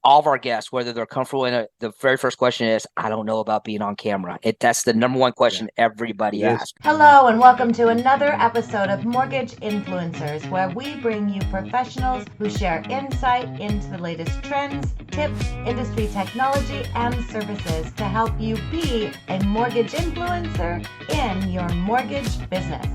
all of our guests, whether they're comfortable in it, the very first question is, I don't know about being on camera. That's the number one Yeah, question everybody it is. asks. Hello, and welcome to another episode of Mortgage Influencers, where we bring you professionals who share insight into the latest trends, tips, industry technology, and services to help you be a mortgage influencer in your mortgage business.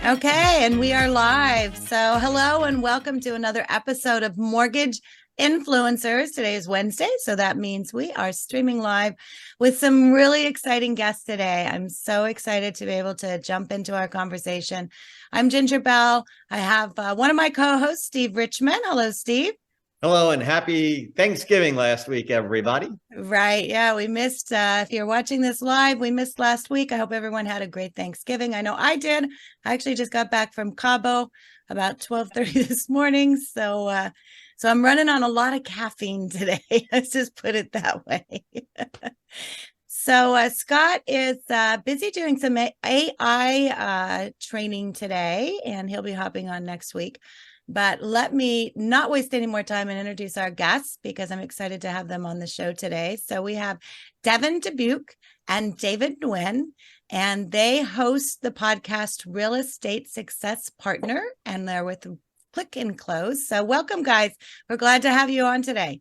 Okay, and we are live. So, hello and welcome to another episode of Mortgage Influencers. Today is Wednesday, so that means we are streaming live with some really exciting guests today. I'm so excited to be able to jump into our conversation. I'm Ginger Bell. I have one of my co-hosts, Steve Richmond. Hello, Steve. Hello and happy Thanksgiving last week, everybody. Right. Yeah, we missed, if you're watching this live, we missed last week. I hope everyone had a great Thanksgiving. I know I did. I actually just got back from Cabo about 12:30 this morning. So I'm running on a lot of caffeine today. Let's just put it that way. So Scott is busy doing some AI training today, and he'll be hopping on next week. But let me not waste any more time and introduce our guests, because I'm excited to have them on the show today. So we have Devin Dubuc and David Nguyen, and they host the podcast Real Estate Success Partner, and they're with Click and Close. So welcome, guys. We're glad to have you on today.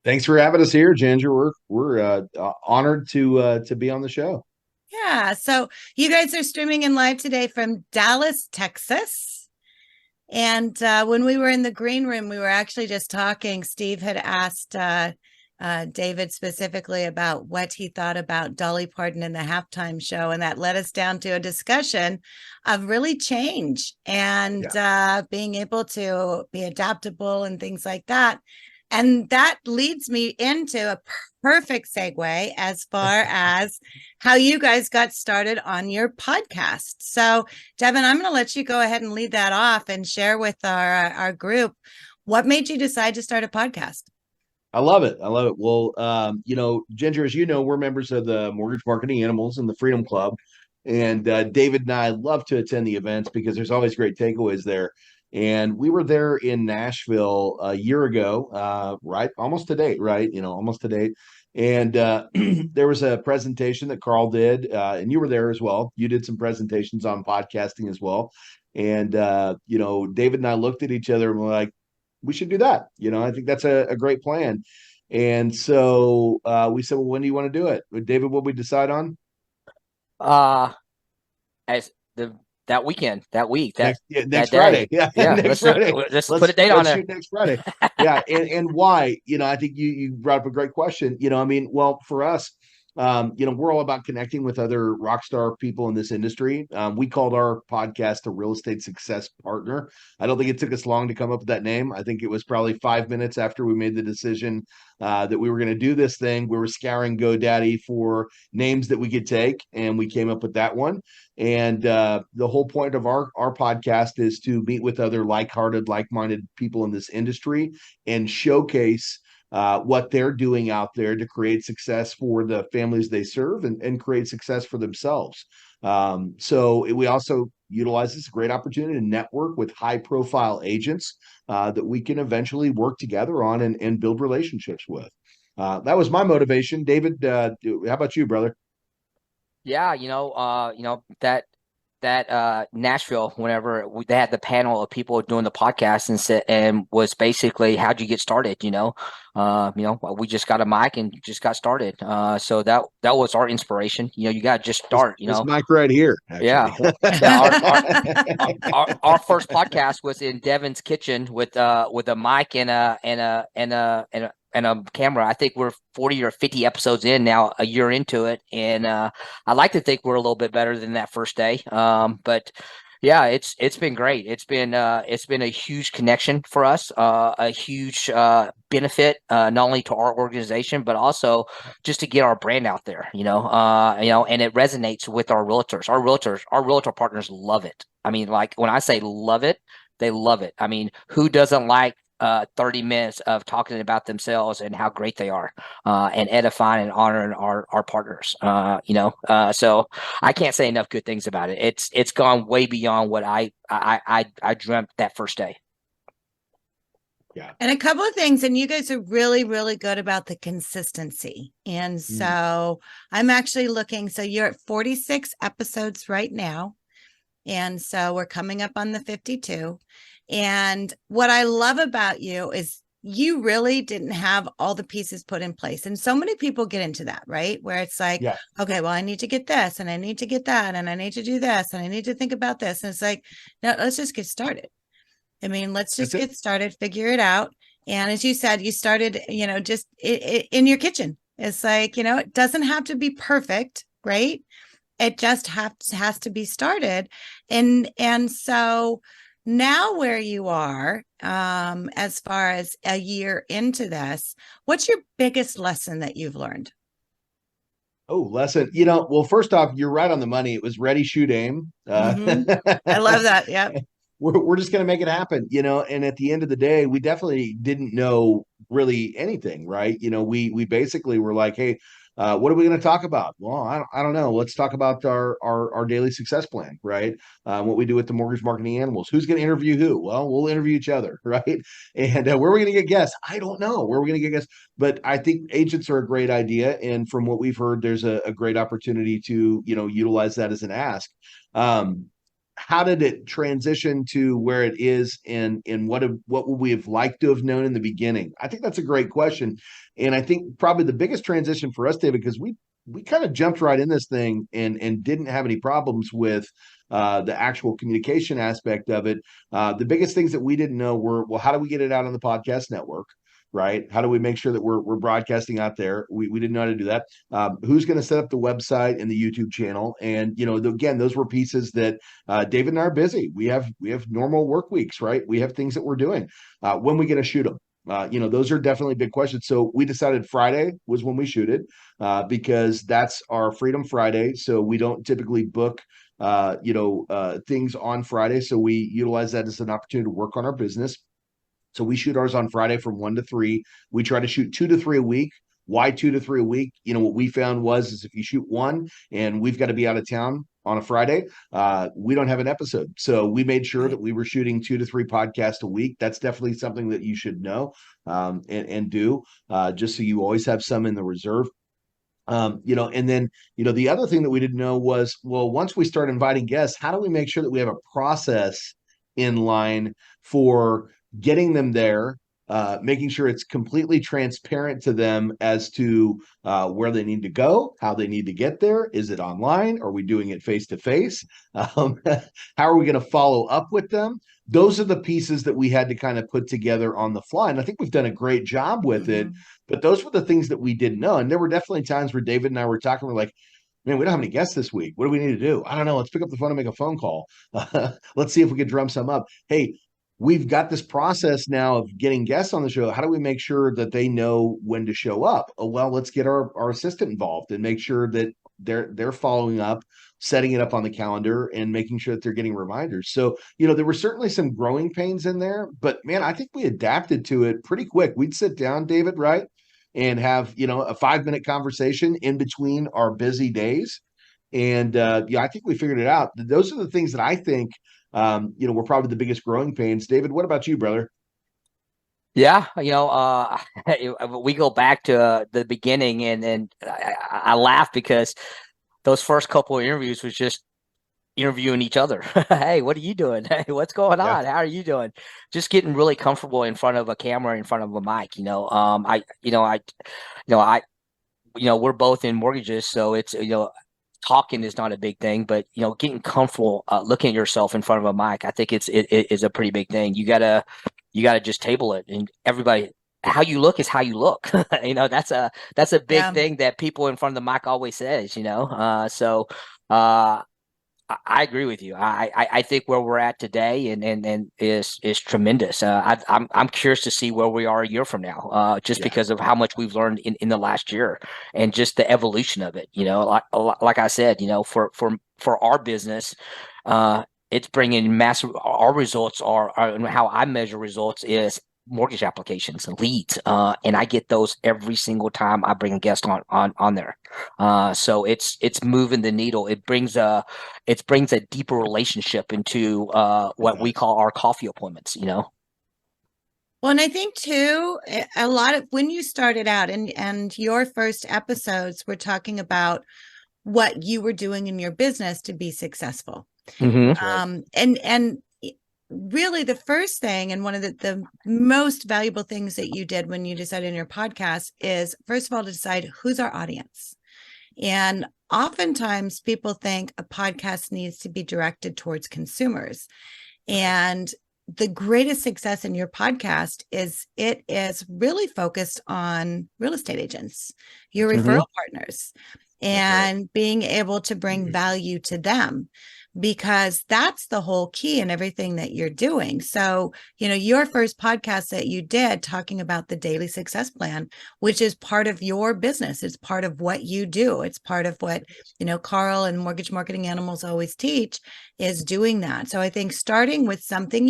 Thanks for having us here, Ginger. We're honored to be on the show. Yeah. So you guys are streaming in live today from Dallas, Texas. And when we were in the green room, we were actually just talking. Steve had asked David specifically about what he thought about Dolly Parton in the halftime show. And that led us down to a discussion of really change and being able to be adaptable and things like that. And that leads me into a perfect segue as far as how you guys got started on your podcast. So, Devin, I'm going to let you go ahead and lead that off and share with our group what made you decide to start a podcast. I love it. Well, Ginger, as you know, we're members of the Mortgage Marketing Animals and the Freedom Club. And David and I love to attend the events because there's always great takeaways there. And we were there in Nashville a year ago, right? Almost to date, right? Almost to date. And there was a presentation that Carl did, and you were there as well. You did some presentations on podcasting as well. And, David and I looked at each other and were like, we should do that. I think that's a great plan. And so we said, well, when do you want to do it? David, what we decide on? As that weekend, that week, next Friday. Yeah, next Friday. Let's put a date on it. Next Friday. Yeah, and why? I think you brought up a great question. Well, for us, we're all about connecting with other rock star people in this industry. We called our podcast a Real Estate Success Partner. I don't think it took us long to come up with that name. I think it was probably 5 minutes after we made the decision that we were going to do this thing. We were scouring GoDaddy for names that we could take, and we came up with that one. And the whole point of our podcast is to meet with other like-hearted, like-minded people in this industry and showcase what they're doing out there to create success for the families they serve and create success for themselves. So we also utilize this great opportunity to network with high-profile agents that we can eventually work together on and build relationships with. That was my motivation. David, how about you, brother? Yeah, that Nashville, whenever they had the panel of people doing the podcast and was basically, how'd you get started? We just got a mic and just got started. So that was our inspiration. You got to just start. This mic right here. Actually. Yeah. Our first podcast was in Devin's kitchen with a mic and a camera. I think we're 40 or 50 episodes in now, a year into it. And I like to think we're a little bit better than that first day. But yeah, it's been great. It's been a huge connection for us, a huge benefit, not only to our organization, but also just to get our brand out there, and it resonates with our realtors. Our realtor partners love it. I mean, like when I say love it, they love it. I mean, who doesn't like 30 minutes of talking about themselves and how great they are, and edifying and honoring our partners, so I can't say enough good things about it. It's gone way beyond what I dreamt that first day. Yeah. And a couple of things, and you guys are really, really good about the consistency. And so I'm actually looking, so you're at 46 episodes right now. And so we're coming up on the 52. And what I love about you is you really didn't have all the pieces put in place. And so many people get into that, right? Where it's like, Yeah. okay, well, I need to get this and I need to get that and I need to do this and I need to think about this. And it's like, no, let's just get started. I mean, let's just get started, figure it out. And as you said, you started, just in your kitchen. It's like, it doesn't have to be perfect, right? It just has to be started. And so now where you are, as far as a year into this, what's your biggest lesson that you've learned? Oh, lesson. Well, first off, you're right on the money. It was ready, shoot, aim. I love that. Yep. We're just going to make it happen, and at the end of the day, we definitely didn't know really anything, right? We basically were like, hey, what are we going to talk about? Well, I don't know. Let's talk about our daily success plan, right? What we do with the mortgage marketing animals. Who's going to interview who? Well, we'll interview each other, right? And where are we going to get guests? I don't know where we're going to get guests, but I think agents are a great idea, and from what we've heard, there's a great opportunity to utilize that as an ask. How did it transition to where it is, and what would we have liked to have known in the beginning? I think that's a great question. And I think probably the biggest transition for us, David, because we kind of jumped right in this thing and didn't have any problems with the actual communication aspect of it. The biggest things that we didn't know were, well, how do we get it out on the podcast network? Right? How do we make sure that we're broadcasting out there? We didn't know how to do that. Who's going to set up the website and the YouTube channel? And again, those were pieces that David and I are busy. We have normal work weeks, right? We have things that we're doing. When we going to shoot them? Those are definitely big questions. So we decided Friday was when we shoot it, because that's our Freedom Friday. So we don't typically book things on Friday. So we utilize that as an opportunity to work on our business. So we shoot ours on Friday from 1 to 3. We try to shoot 2 to 3 a week. Why 2 to 3 a week? What we found is if you shoot one and we've got to be out of town on a Friday, we don't have an episode. So we made sure that we were shooting 2 to 3 podcasts a week. That's definitely something that you should know and do, just so you always have some in the reserve. And then, the other thing that we didn't know was, well, once we start inviting guests, how do we make sure that we have a process in line for getting them there, making sure it's completely transparent to them as to where they need to go, how they need to get there. Is it online? Are we doing it face to face? How are we going to follow up with them? Those are the pieces that we had to kind of put together on the fly. And I think we've done a great job with it, but those were the things that we didn't know. And there were definitely times where David and I were talking, we're like, man, we don't have any guests this week. What do we need to do? I don't know. Let's pick up the phone and make a phone call. Let's see if we can drum some up. Hey, we've got this process now of getting guests on the show. How do we make sure that they know when to show up? Oh, well, let's get our assistant involved and make sure that they're following up, setting it up on the calendar and making sure that they're getting reminders. So, there were certainly some growing pains in there, but man, I think we adapted to it pretty quick. We'd sit down, David, right? And have, a 5-minute conversation in between our busy days. And I think we figured it out. Those are the things that I think were probably the biggest growing pains. David, what about you, brother? Yeah, we go back to the beginning, and I laugh because those first couple of interviews was just interviewing each other. Hey, what are you doing? Hey, what's going on? How are you doing? Just getting really comfortable in front of a camera, in front of a mic. We're both in mortgages, so it's talking is not a big thing, but getting comfortable looking at yourself in front of a mic, I think it is a pretty big thing. You gotta just table it, and everybody, how you look is how you look. That's a big thing that people in front of the mic always says. So I agree with you. I think where we're at today and is tremendous. I'm curious to see where we are a year from now, just because of how much we've learned in the last year and just the evolution of it. Like I said, for our business, it's bringing massive. Our results are how I measure results is mortgage applications and leads, and I get those every single time I bring a guest on there. So it's moving the needle. It brings a deeper relationship into what we call our coffee appointments. Well, and I think too, a lot of when you started out and your first episodes were talking about what you were doing in your business to be successful. And really the first thing, and one of the most valuable things that you did when you decided on your podcast is, first of all, to decide who's our audience. And oftentimes people think a podcast needs to be directed towards consumers. And the greatest success in your podcast is it is really focused on real estate agents, your referral partners, and being able to bring value to them, because that's the whole key in everything that you're doing. So, your first podcast that you did talking about the daily success plan, which is part of your business. It's part of what you do. It's part of what, Carl and Mortgage Marketing Animals always teach, is doing that. So I think starting with something,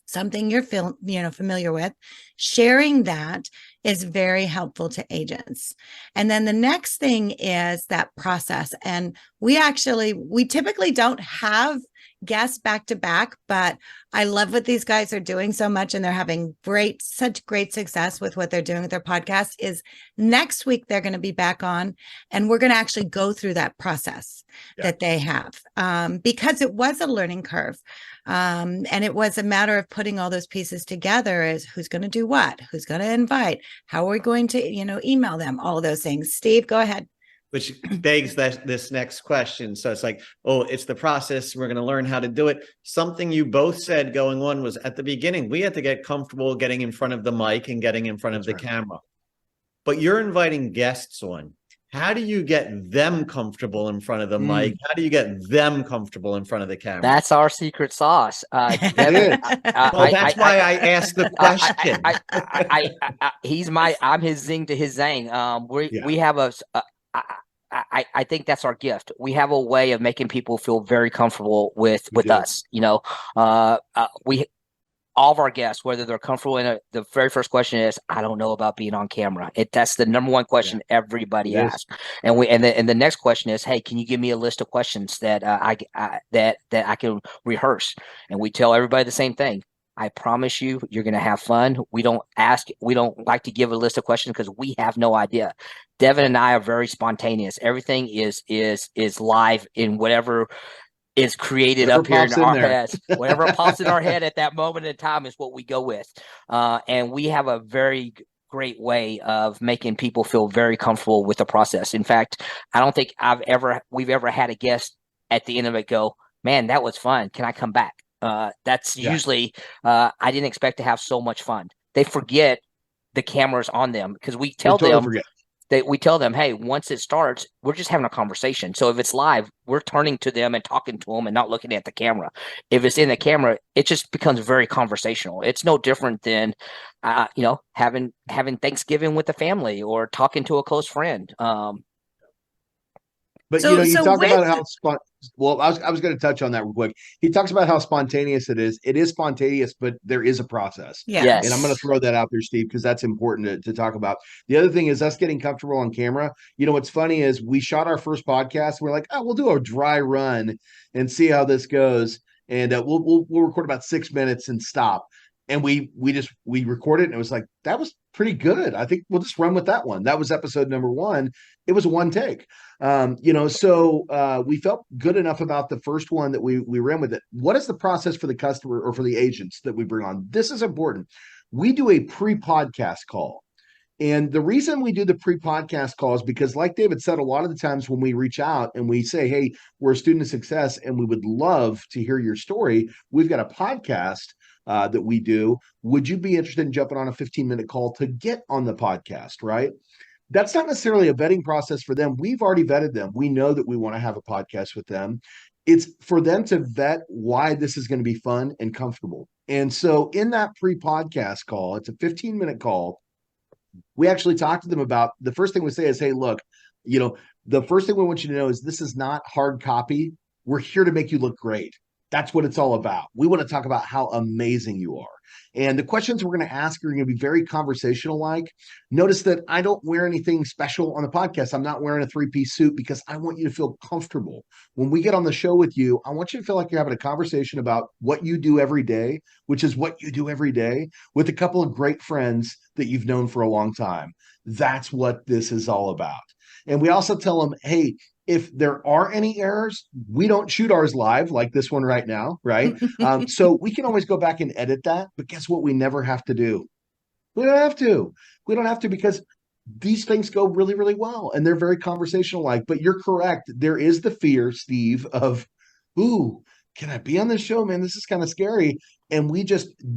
something you're familiar with, sharing that is very helpful to agents. And then the next thing is that process. And we typically don't have guests back to back, but I love what these guys are doing so much, and they're having such great success with what they're doing with their podcast. Is next week they're going to be back on, and we're going to actually go through that process that they have, because it was a learning curve. And it was a matter of putting all those pieces together, as who's going to do what, who's going to invite, how are we going to, email them, all of those things. Steve, go ahead. Which begs this next question. So it's like, it's the process. We're going to learn how to do it. Something you both said going on was, at the beginning, we had to get comfortable getting in front of the mic and getting in front of the camera. But you're inviting guests on. How do you get them comfortable in front of the mic? How do you get them comfortable in front of the camera? That's our secret sauce. Devin, that's why I asked the question. I'm his zing to his zang. We have I think that's our gift. We have a way of making people feel very comfortable with us. All of our guests, whether they're comfortable in it, the very first question is, I don't know about being on camera. That's the number one question everybody asks. And the next question is, hey, can you give me a list of questions that I can rehearse? And we tell everybody the same thing. I promise you're going to have fun. We don't like to give a list of questions because we have no idea. Devin and I are very spontaneous. Everything is live in whatever is created up here in our heads. Whatever pops in our head at that moment in time is what we go with. And we have a very great way of making people feel very comfortable with the process. In fact, I don't think we've ever had a guest at the end of it go, man, that was fun. Can I come back? That's usually, I didn't expect to have so much fun. They forget the camera's on them, because we tell them, hey, once it starts, we're just having a conversation. So if it's live, we're turning to them and talking to them and not looking at the camera. If it's in the camera, it just becomes very conversational. It's no different than, having Thanksgiving with the family or talking to a close friend. But you talk about how I was going to touch on that real quick. He talks about how spontaneous it is. It is spontaneous, but there is a process. Yes. And I'm going to throw that out there, Steve, because that's important to talk about. The other thing is us getting comfortable on camera. What's funny is we shot our first podcast. We're like, we'll do a dry run and see how this goes. And we'll record about 6 minutes and stop. And we recorded it, and it was like, that was pretty good. I think we'll just run with that one. That was episode number 1. It was a one take. So we felt good enough about the first one that we ran with it. What is the process for the customer or for the agents that we bring on? This is important. We do a pre-podcast call. And the reason we do the pre-podcast call is because, like David said, a lot of the times when we reach out and we say, hey, we're a student of success and we would love to hear your story, we've got a podcast that we do. Would you be interested in jumping on a 15-minute call to get on the podcast, right? That's not necessarily a vetting process for them. We've already vetted them. We know that we want to have a podcast with them. It's for them to vet why this is going to be fun and comfortable. And so in that pre-podcast call, it's a 15-minute call. We actually talk to them about, the first thing we say is, hey, look, the first thing we want you to know is this is not hard copy. We're here to make you look great. That's what it's all about. We want to talk about how amazing you are. And the questions we're going to ask are going to be very conversational like. Notice that I don't wear anything special on the podcast. I'm not wearing a three-piece suit because I want you to feel comfortable. When we get on the show with you, I want you to feel like you're having a conversation about what you do every day, which is what you do every day, with a couple of great friends that you've known for a long time. That's what this is all about. And we also tell them, hey, if there are any errors, we don't shoot ours live like this one right now, right? So we can always go back and edit that. But guess what? We never have to do. We don't have to. We don't have to because these things go really, really well and they're very conversational like. But you're correct. There is the fear, Steve, of, ooh, can I be on this show, man? This is kind of scary. And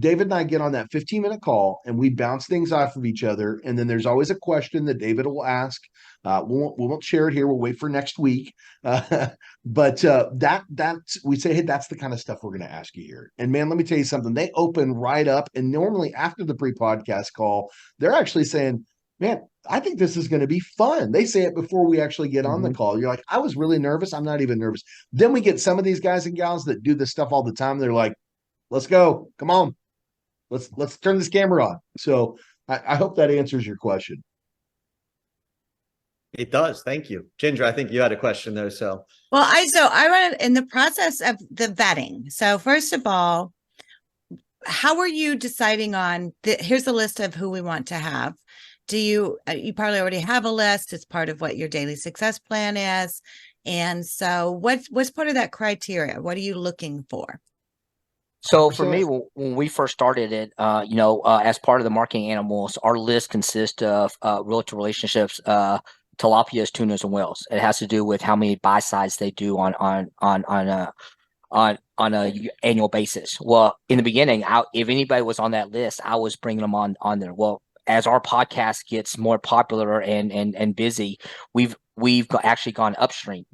David and I get on that 15-minute call and we bounce things off of each other. And then there's always a question that David will ask. We won't share it here. We'll wait for next week. But we say, hey, that's the kind of stuff we're going to ask you here. And man, let me tell you something. They open right up. And normally after the pre-podcast call, they're actually saying, man, I think this is going to be fun. They say it before we actually get on the call. You're like, I was really nervous. I'm not even nervous. Then we get some of these guys and gals that do this stuff all the time. They're like, let's go. Come on. Let's turn this camera on. So I hope that answers your question. It does. Thank you. Ginger, I think you had a question though. So I read in the process of the vetting. So first of all, how are you deciding on here's the list of who we want to have? Do you probably already have a list? It's part of what your daily success plan is. And so what's part of that criteria? What are you looking for? So for me, when we first started it, as part of the marketing animals, our list consists of realtor relationships, tilapias, tunas, and whales. It has to do with how many buy sides they do on a annual basis. Well, in the beginning, if anybody was on that list, I was bringing them on there. Well, as our podcast gets more popular and busy, we've actually gone upstream.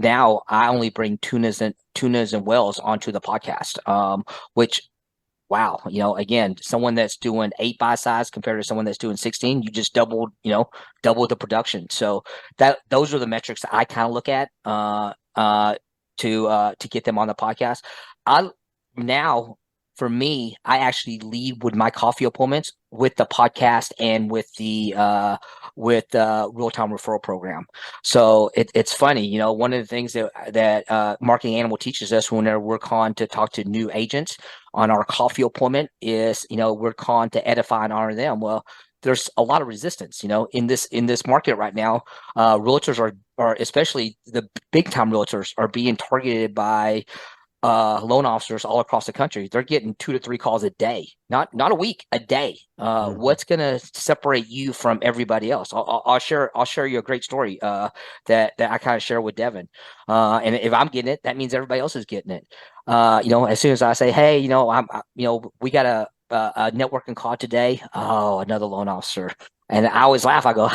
Now I only bring tunas and whales onto the podcast, which, wow, again, someone that's doing 8 buy sides compared to someone that's doing 16, you just doubled the production. So those are the metrics I kind of look at to get them on the podcast. For me, I actually lead with my coffee appointments with the podcast and with the real-time referral program. So it's funny, one of the things that Marketing Animal teaches us when we're called to talk to new agents on our coffee appointment is, we're called to edify and honor them. Well, there's a lot of resistance, in this market right now. Realtors are especially the big time realtors are being targeted by loan officers all across the country. They're getting 2 to 3 calls a day, not a week, a day. What's going to separate you from everybody else? I'll share you a great story that I kind of share with Devin. And if I'm getting it, that means everybody else is getting it. As soon as I say, hey, we got a networking call today. Oh, another loan officer. And I always laugh. I go,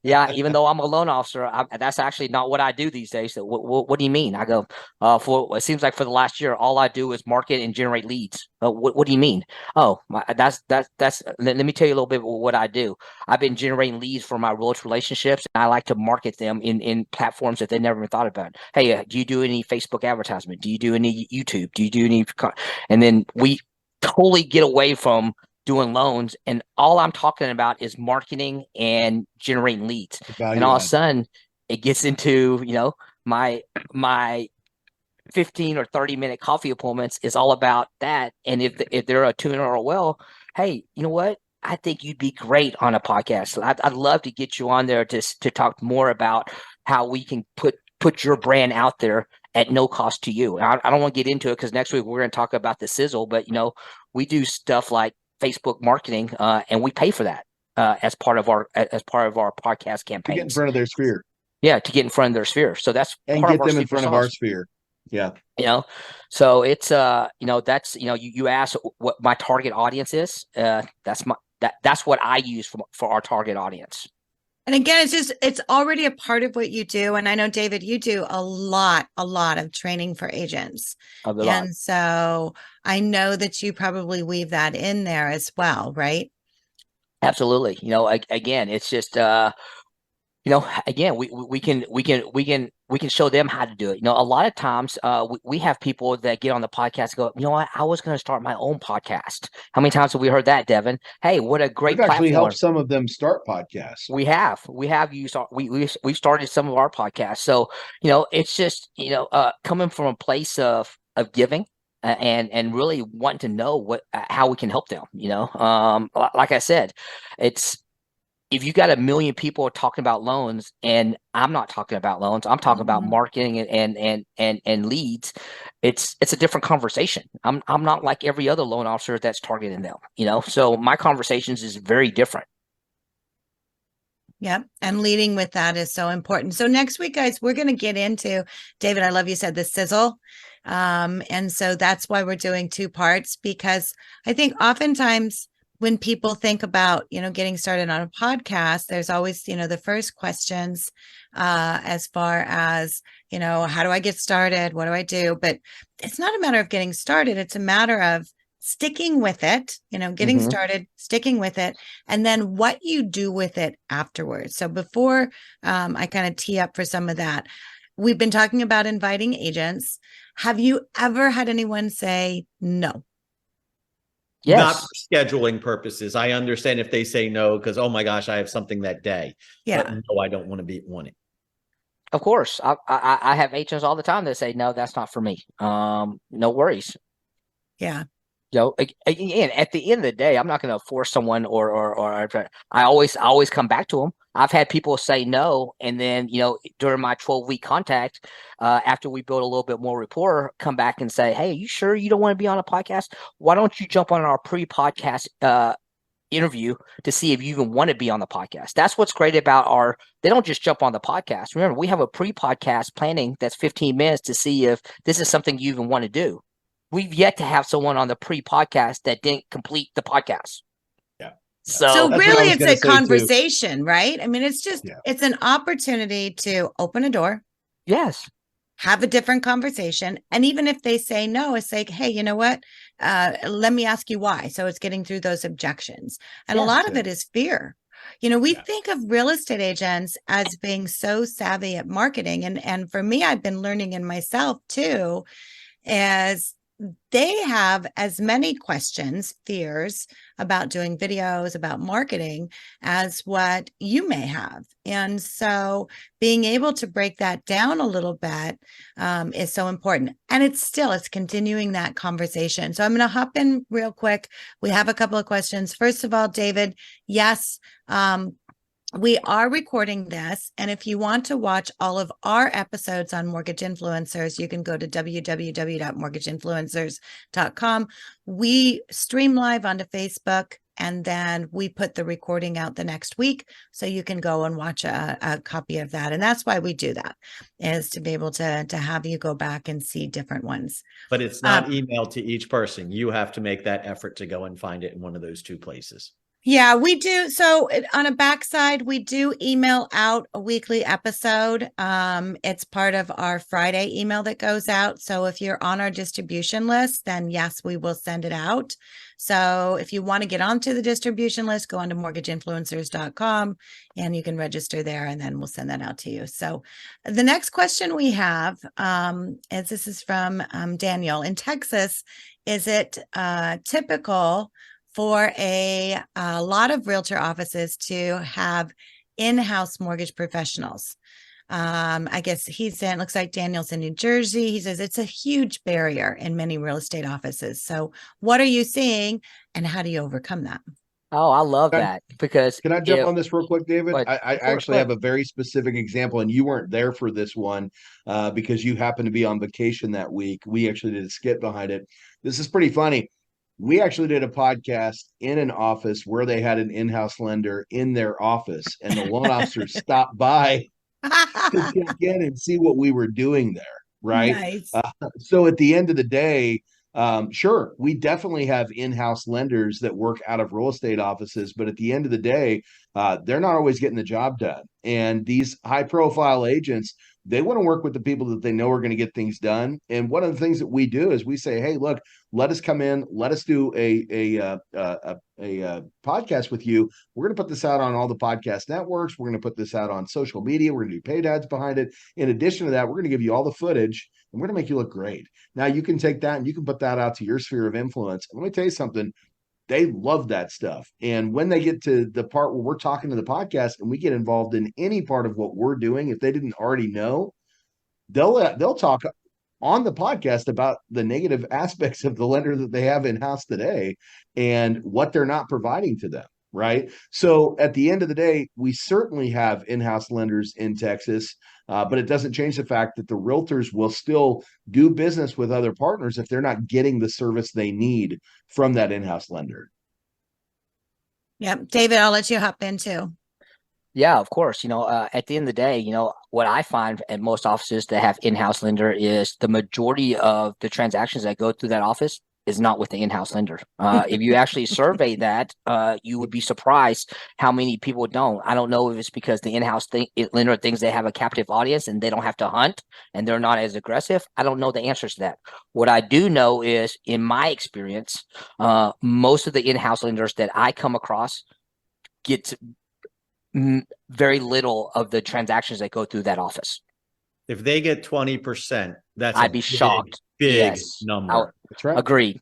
yeah, even though I'm a loan officer, that's actually not what I do these days. So what do you mean? I go, it seems like for the last year, all I do is market and generate leads. What do you mean? Oh, that's. Let me tell you a little bit what I do. I've been generating leads for my realtor relationships, and I like to market them in platforms that they never even thought about. Hey, do you do any Facebook advertisement? Do you do any YouTube? Do you do any? And then we totally get away from doing loans, and all I'm talking about is marketing and generating leads. And all of a sudden it gets into, my 15 or 30-minute coffee appointments is all about that. And if they're a tuna or a whale, hey, you know what? I think you'd be great on a podcast. I'd love to get you on there to talk more about how we can put your brand out there at no cost to you. I don't want to get into it because next week we're going to talk about the sizzle, but we do stuff like Facebook marketing, and we pay for that as part of our podcast campaigns. To get in front of their sphere. Yeah, to get in front of their sphere. So that's and part get of them in front of our sphere. Yeah. So it's that's you ask what my target audience is. That's what I use for our target audience. And again, it's already a part of what you do. And I know, David, you do a lot of training for agents. And so I know that you probably weave that in there as well, right? Absolutely. Again, it's just, again, we can show them how to do it. A lot of times, we have people that get on the podcast and go, you know what, I was going to start my own podcast. How many times have we heard that, Devin? Hey, what a great We've actually platform. helped some of them start podcasts. We have used we've started some of our podcasts. So, it's just, coming from a place of giving, and really wanting to know how we can help them. Like I said, it's, if you got 1 million people talking about loans, and I'm not talking about loans, I'm talking about marketing and leads. It's a different conversation. I'm not like every other loan officer that's targeting them. So my conversations is very different. Yeah. And leading with that is so important. So next week, guys, we're going to get into, David, I love you said the sizzle. And so that's why we're doing 2 parts, because I think oftentimes when people think about, getting started on a podcast, there's always, the first questions, as far as, how do I get started? What do I do? But it's not a matter of getting started. It's a matter of sticking with it, getting started, sticking with it, and then what you do with it afterwards. So before I kind of tee up for some of that, we've been talking about inviting agents. Have you ever had anyone say no? Yes. Not for scheduling purposes. I understand if they say no because, oh my gosh, I have something that day. Yeah. But no, I don't want to be on it. Of course. I have agents all the time that say, no, that's not for me. No worries. Yeah. Again, at the end of the day, I'm not going to force someone, or I always come back to them. I've had people say no, and then during my 12-week contact, after we build a little bit more rapport, come back and say, "Hey, are you sure you don't want to be on a podcast? Why don't you jump on our pre-podcast interview to see if you even want to be on the podcast?" That's what's great about they don't just jump on the podcast. Remember, we have a pre-podcast planning that's 15 minutes to see if this is something you even want to do. We've yet to have someone on the pre-podcast that didn't complete the podcast. Yeah. So really it's a conversation, right? I mean, it's just, it's an opportunity to open a door. Yes. Have a different conversation. And even if they say no, it's like, hey, you know what? Let me ask you why. So it's getting through those objections. And a lot of it is fear. We think of real estate agents as being so savvy at marketing. And for me, I've been learning in myself too, as they have as many questions, fears about doing videos, about marketing, as what you may have. And so being able to break that down a little bit is so important. And it's continuing that conversation. So I'm going to hop in real quick. We have a couple of questions. First of all, David, yes, we are recording this, and if you want to watch all of our episodes on Mortgage Influencers, you can go to www.mortgageinfluencers.com. We stream live onto Facebook, and then we put the recording out the next week, so you can go and watch a copy of that. And that's why we do that, is to be able to have you go back and see different ones. But it's not emailed to each person. You have to make that effort to go and find it in one of those 2 places. Yeah, we do. So on a backside, we do email out a weekly episode. It's part of our Friday email that goes out. So if you're on our distribution list, then yes, we will send it out. So if you want to get onto the distribution list, go on to mortgageinfluencers.com and you can register there, and then we'll send that out to you. So the next question we have this is from Daniel in Texas. Is it typical for a lot of realtor offices to have in-house mortgage professionals? I guess he's in, looks like Daniel's in New Jersey. He says it's a huge barrier in many real estate offices. So what are you seeing, and how do you overcome that? Oh, I love that, because can I jump on this real quick, David? I actually have a a very specific example, and you weren't there for this one because you happened to be on vacation that week. We actually did a skit behind it. This is pretty funny. We actually did a podcast in an office where they had an in-house lender in their office, and the loan officer stopped by to check in and see what we were doing there. Right. Nice. So at the end of the day, Sure, we definitely have in-house lenders that work out of real estate offices, but at the end of the day, they're not always getting the job done. And these high-profile agents, they want to work with the people that they know are going to get things done. And one of the things that we do is we say, "Hey, look, let us come in, let us do a podcast with you. We're going to put this out on all the podcast networks. We're going to put this out on social media. We're going to do paid ads behind it. In addition to that, we're going to give you all the footage, and we're going to make you look great." Now you can take that and you can put that out to your sphere of influence. And let me tell you something, they love that stuff. And when they get to the part where we're talking to the podcast and we get involved in any part of what we're doing, if they didn't already know, they'll talk on the podcast about the negative aspects of the lender that they have in house today and what they're not providing to them. Right. So at the end of the day, we certainly have in-house lenders in Texas, but it doesn't change the fact that the realtors will still do business with other partners if they're not getting the service they need from that in-house lender. Yep. David, I'll let you hop in too. Yeah, of course. At the end of the day, what I find at most offices that have in-house lender is the majority of the transactions that go through that office is not with the in-house lender. If you actually survey that, you would be surprised how many people don't. I don't know if it's because the in-house lender thinks they have a captive audience and they don't have to hunt and they're not as aggressive. I don't know the answers to that. What I do know is, in my experience, most of the in-house lenders that I come across get very little of the transactions that go through that office. If they get 20%, I'd be shocked. Big number. That's right. Agreed.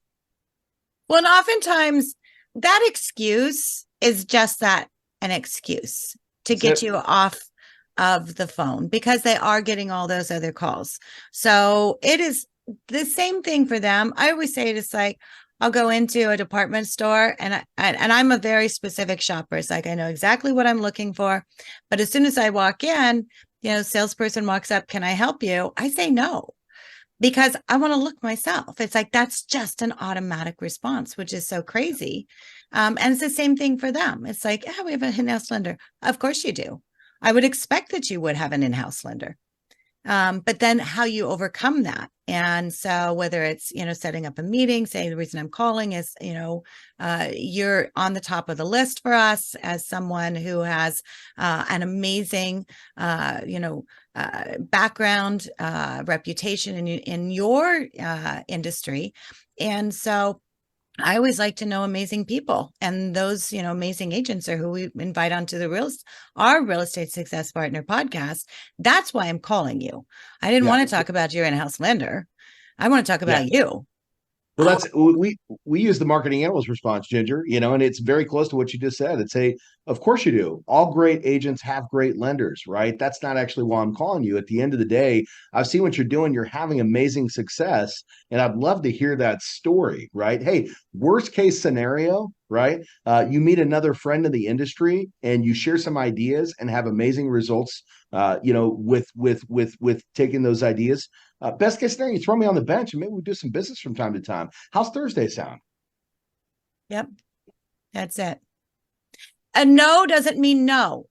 Well, and oftentimes that excuse is just that, an excuse to get you off of the phone because they are getting all those other calls. So it is the same thing for them. I always say it's like, I'll go into a department store and I'm a very specific shopper. It's like, I know exactly what I'm looking for. But as soon as I walk in, salesperson walks up, "Can I help you?" I say no, because I want to look myself. It's like, that's just an automatic response, which is so crazy. And it's the same thing for them. It's like, "Yeah, we have an in-house lender." Of course you do. I would expect that you would have an in-house lender. But then how you overcome that. And so whether it's, setting up a meeting, saying the reason I'm calling is, you're on the top of the list for us as someone who has an amazing, background, reputation in your industry. And so I always like to know amazing people, and those, amazing agents are who we invite onto our Real Estate Success Partner podcast. That's why I'm calling you. I didn't want to talk about your in-house lender. I want to talk about you. Well, that's we use the marketing analyst response, Ginger, and it's very close to what you just said. It's of course you do. All great agents have great lenders, right? That's not actually why I'm calling you. At the end of the day, I've seen what you're doing. You're having amazing success, and I'd love to hear that story, right? Hey, worst case scenario, right? You meet another friend in the industry and you share some ideas and have amazing results, with taking those ideas. Best case scenario, you throw me on the bench and maybe we do some business from time to time. How's Thursday sound? Yep. That's it. A no doesn't mean no.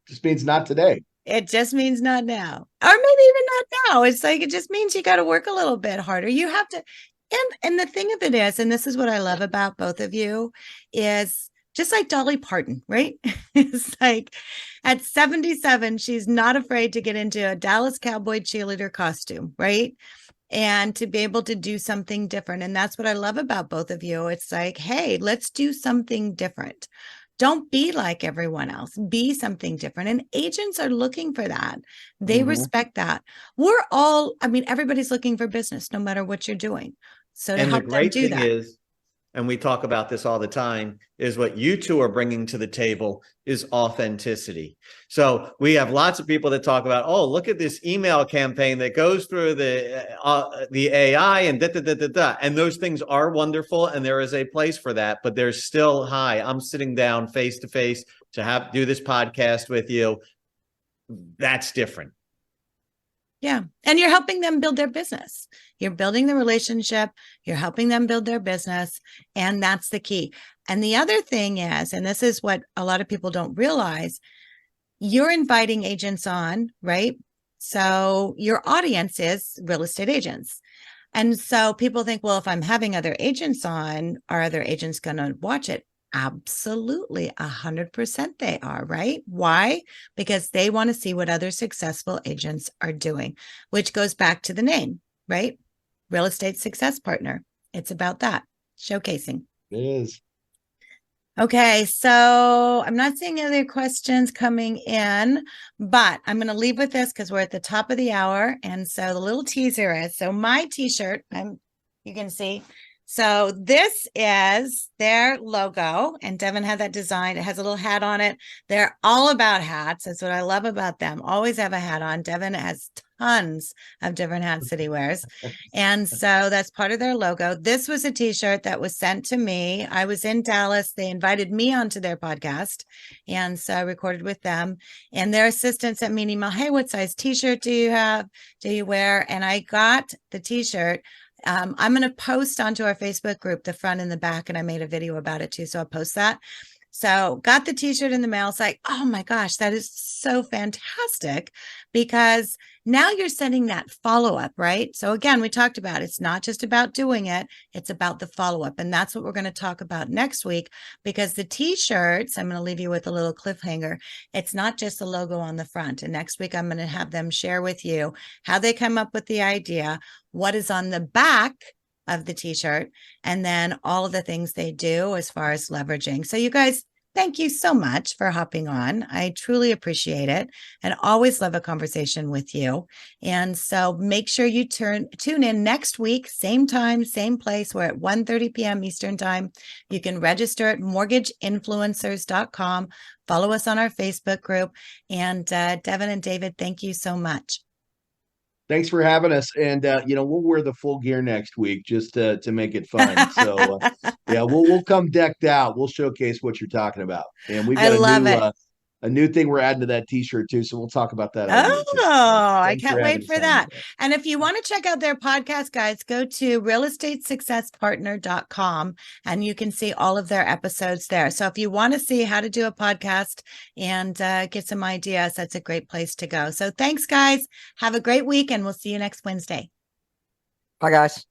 Just means not today. It just means not now. Or maybe even not now. It's like, it just means you got to work a little bit harder. You have to. And the thing of it is, and this is what I love about both of you, is just like Dolly Parton, right? It's like at 77, she's not afraid to get into a Dallas Cowboy cheerleader costume, right? And to be able to do something different. And that's what I love about both of you. It's like, hey, let's do something different. Don't be like everyone else. Be something different. And agents are looking for that. They respect that. Everybody's looking for business, no matter what you're doing. So to help them do that. Is, and we talk about this all the time, is what you two are bringing to the table is authenticity. So we have lots of people that talk about, oh, look at this email campaign that goes through the AI and da. And those things are wonderful, and there is a place for that. But there's still, hi, I'm sitting down face to face to do this podcast with you. That's different. Yeah. And you're helping them build their business. You're building the relationship. You're helping them build their business. And that's the key. And the other thing is, and this is what a lot of people don't realize, you're inviting agents on, right? So your audience is real estate agents. And so people think, well, if I'm having other agents on, are other agents going to watch it? Absolutely, 100% they are, right? Why? Because they want to see what other successful agents are doing, which goes back to the name, right? Real Estate Success Partner. It's about that, showcasing. It is. Okay, so I'm not seeing any other questions coming in, but I'm going to leave with this because we're at the top of the hour. And so the little teaser is, so my t-shirt, you can see. So this is their logo, and Devin had that design. It has a little hat on it. They're all about hats. That's what I love about them. Always have a hat on. Devin has tons of different hats that he wears. And so that's part of their logo. This was a t-shirt that was sent to me. I was in Dallas. They invited me onto their podcast. And so I recorded with them. And their assistant sent me an email. Hey, what size t-shirt do you have? Do you wear? And I got the t-shirt. I'm going to post onto our Facebook group, the front and the back, and I made a video about it too. So I'll post that. So got the t-shirt in the mail. It's like, oh my gosh, that is so fantastic, because now you're sending that follow-up, right? So again, we talked about, it's not just about doing it, it's about the follow-up. And that's what we're going to talk about next week, because the t-shirts, I'm going to leave you with a little cliffhanger. It's not just the logo on the front. And next week, I'm going to have them share with you how they come up with the idea, what is on the back of the t-shirt, and then all of the things they do as far as leveraging. So you guys, thank you so much for hopping on. I truly appreciate it and always love a conversation with you. And so make sure you tune in next week, same time, same place. We're at 1:30 p.m. Eastern time. You can register at mortgageinfluencers.com. Follow us on our Facebook group. And Devin and David, thank you so much. Thanks for having us. And we'll wear the full gear next week just to make it fun. So yeah, we'll come decked out. We'll showcase what you're talking about. And we've got a new thing we're adding to that t-shirt too. So we'll talk about that idea too. So I can't wait for that. And if you want to check out their podcast, guys, go to realestatesuccesspartner.com and you can see all of their episodes there. So if you want to see how to do a podcast and get some ideas, that's a great place to go. So thanks, guys. Have a great week, and we'll see you next Wednesday. Bye, guys.